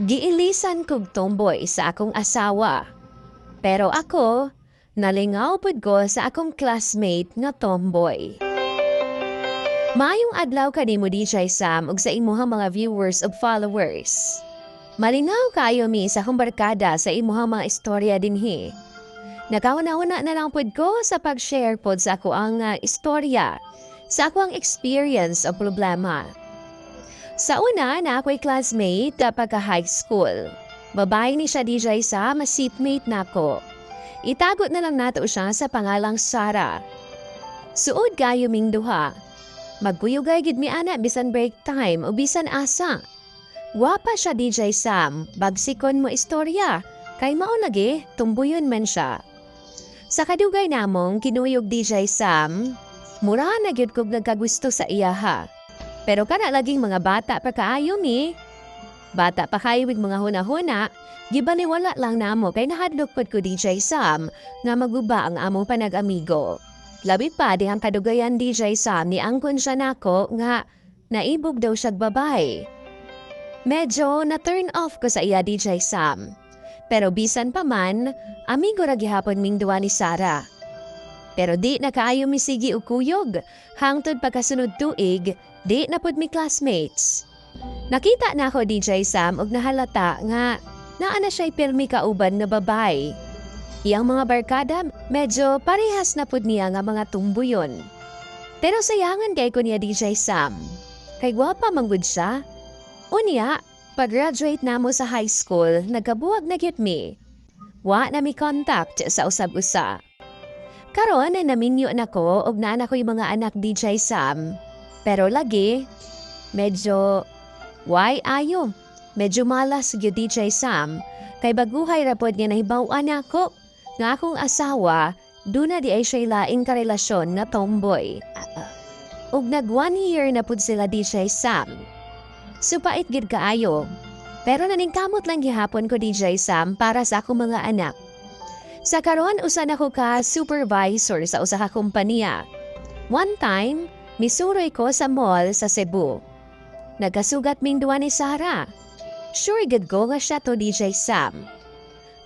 Giilisan kog tomboy sa akong asawa. Pero ako, nalingaw pud ko sa akong classmate nga tomboy. Maayong adlaw kanimo DJ Sam ug sa imuhang mga viewers ug followers. Malinaw kayo mi sa akong barkada sa imuhang mga istorya dinhi. Nakauna-una na lang pud ko sa pag-share pod sa ako ang istorya sa ako ang experience o problema. Sa una na ako'y classmate pagka-high school. Babae ni siya DJ Sam, seatmate na ako. Itagot na lang nato siya sa pangalang Sarah. Suod kayo ming duha. Magkuyugay gid mi ana bisan break time o bisan asa. Wapa siya DJ Sam, bagsikon mo istorya. Kay mao lagi, tumbuyon man siya. Sa kadugay namong kinuyog DJ Sam, mura na gyud kog nagkagusto sa iya ha. Pero kana laging mga bata pa kaayo mi. Bata pa kayo mga huna-huna, gibaliwala lang namo kay nahadlok pod ko DJ Sam nga maguba ang among panag-amigo. Labi pa di ang kadugayan DJ Sam ni angkon siya nako nga naibog daw siyag babay. Medyo na-turn off ko sa iya DJ Sam. Pero bisan pa man, amigo ra gihapon ming duwa ni Sarah. Pero di na kaayo mi sige og kuyog, hangtod pagkasunod tuig, di na pud mi classmates. Nakita na ako DJ Sam og nahalata nga naa na siya'y pirmi kauban na babay. Iyang mga barkada medyo parehas na pud niya nga mga tumbuyon. Pero sayangan kay ko niya DJ Sam. Kay gwapa manggod siya. Unya, pag-graduate namo sa high school, nagkabuwag na gyud mi. Wa na mi contact sa usab-usa. Karon na naminyo nako og naa na ko yung mga anak DJ Sam. Pero lagi, medyo why ayo? Medyo malas gyud DJ Sam. Kay baguhay ra pod nga nahibaw-an ako nga akong asawa, duna di ay siya'y laing karelasyon na tomboy. Ug nag 1 year na pud sila DJ Sam. Supait gid kaayo. Pero naningkamot lang gihapon ko DJ Sam para sa akong mga anak. Sa karon usa na ko ka supervisor sa usa ka kompanya. One time, misuroy ko sa mall sa Cebu. Nagkasugat ming duwa ni Sarah. Sure gid ko nga siya to DJ Sam.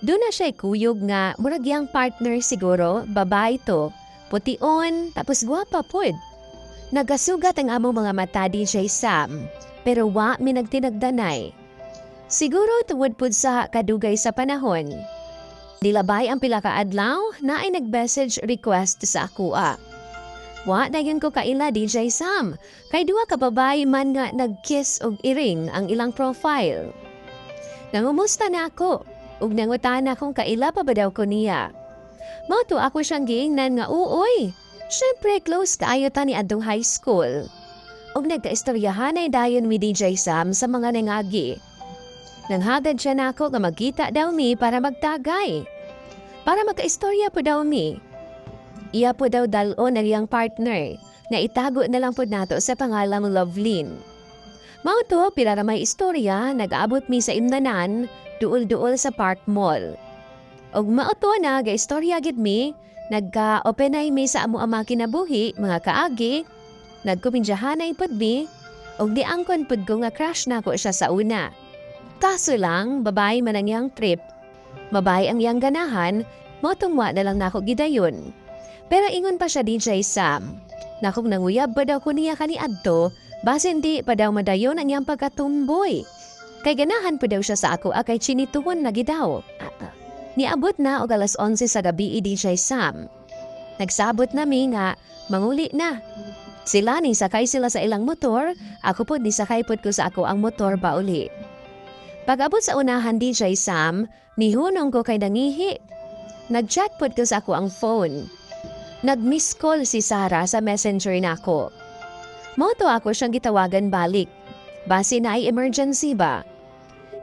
Doon na siya'y kuyog nga murag yang partner siguro, babae to. Pution, tapos gwapa pod. Nagkasugat ang among mga mata DJ Sam, pero wa mi nagtinagdanay. Siguro tuwod pod sa kadugay sa panahon. Dilabay ang pila ka adlaw na ay nag-message request sa akua. Wa na yun ko kaila DJ Sam, kay duwa ka babae man nga nag-kiss og iring ang ilang profile. Nangumusta na ako, ug nangutan akong kaila pa ba daw ko niya. Mauto ako siyang giingnan nga uoy. Syempre close kaayo ta ni adtong high school. Ug nagkaistoryahan ay dayon mi DJ Sam sa mga nangagi. Nanghagad siya nako nga magkita daw mi para magtagay. Para magkaistorya po daw mi. Iya po daw dalon na riyang partner na itago na lang po nato sa pangalang Lovelyn. Mauto pila ra may istorya nag-abot mi sa imnanan duol-duol sa Park Mall. Og mauto na ga-istorya gid mi, nagka-openay mi sa amo ama kinabuhi, mga kaagi, nagkumindyahanay pod mi, og di angkon pod ko nga crush na ko siya sa una. Kaso lang, babae man ang iyang trip, babae ang iyang ganahan, motongwa na lang nako gidayon. Pero ingon pa siya DJ Sam, nakong nanguyab ba daw ko niya kaniadto, base hindi pa daw madayon ang iyang pagkatumboy. Kay ganahan pa daw siya sa ako kay chinituhon lagi daw. Niabot na og alas 11 sa gabi DJ Sam. Nagsabot na mi nga manguli na. Sila ni sakay sila sa ilang motor, ako pod ni sakay pod ko sa ako ang motor ba uli. Pag-abot sa unahan DJ Sam, nihunong ko kay nangihi. Nag-chat pod ko sa ako ang phone. Nag-miss call si Sarah sa messenger nako. Moto ako siyang gitawagan balik. Base na ay emergency ba?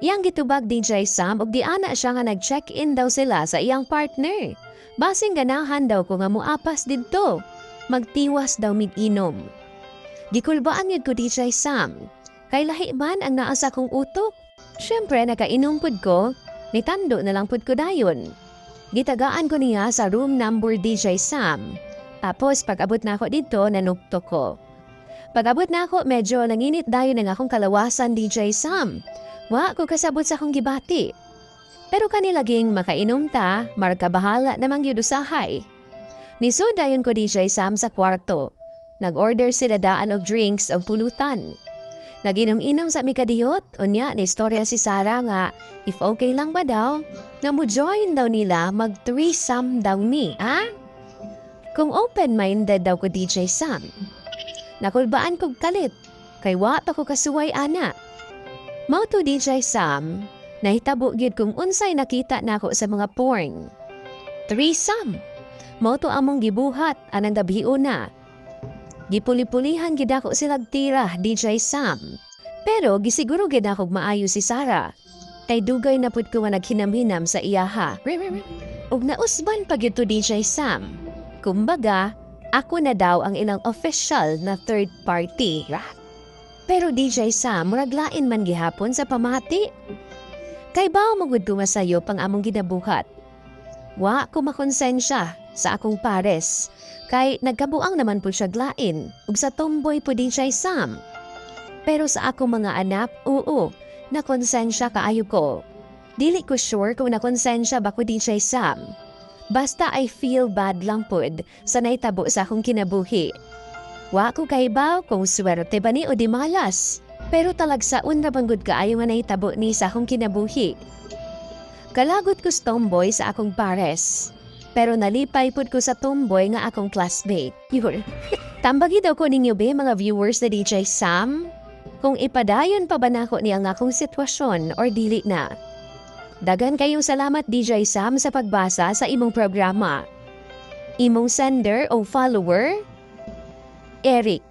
Iyang gitubag DJ Sam og di ana siya nga nag-check-in daw sila sa iyang partner. Basing ganahan daw ko nga muapas didto. Magtiwas daw mig-inom. Gikulbaan yun ko DJ Sam. Kay lahi man ang naasa kong utok. Siyempre nakainom pud ko, nitando na lang pud ko dayon. Gitagaan ko niya sa room number DJ Sam. Tapos pag-abot na ako dito, nanukto ko. Pag-abot na ako, medyo nanginit dayon ng akong kalawasan DJ Sam. Wa ko kasabot sa akong gibati. Pero kanilaging makainom ta, marka bahala namang yun usahay. Nisudayon ko DJ Sam sa kwarto. Nag-order sila daan og drinks og pulutan. Naginom-inom sa mikadiyot, unya ni istorya si Sarah nga, if okay lang ba daw, na mo join daw nila mag-threesome daw ni, ha? Kung open-minded daw ko DJ Sam. Nakulbaan kog kalit, kay wa pa ko kasuway ana. Mao to DJ Sam, nahitabo gyud kung unsay nakita nako sa mga porn. Threesome. Mao to among gibuhat anang gabi una. Gipuli-pulihan gid ako silag tira, DJ Sam. Pero gisiguro gid ako maayo si Sarah. Kay dugay na pud ko nga naghinam-hinam sa iyaha. Ug nausban pa gyud to DJ Sam. Kumbaga, ako na daw ang ilang official na third party. Pero DJ Sam, murag lain man gihapon sa pamati. Kay bao magud ko masayo pang among ginabuhat. Wa ko makonsensya sa akong pares. Kay nagkabuang naman po siya glain, ug sa tomboy po DJ Sam. Pero sa akong mga anak, oo, nakonsensya kaayo ko. Dili ko sure kung nakonsensya ba ko DJ Sam. Basta I feel bad lang pod sa naitabo sa akong kinabuhi. Wa ko kaibaw kung swerte ba ni o di malas. Pero talagsaon ra banggod kaayo nga naitabo ni sa akong kinabuhi. Kalagot ko sa tomboy sa akong pares. Pero nalipay pud ko sa tomboy nga akong classmate. Yun. Tambagi daw ko ninyo be mga viewers na DJ Sam? Kung ipadayon pa ba nako niya nga akong sitwasyon or dili na? Dagan kayong salamat DJ Sam sa pagbasa sa imong programa. Imong sender o follower? Eric.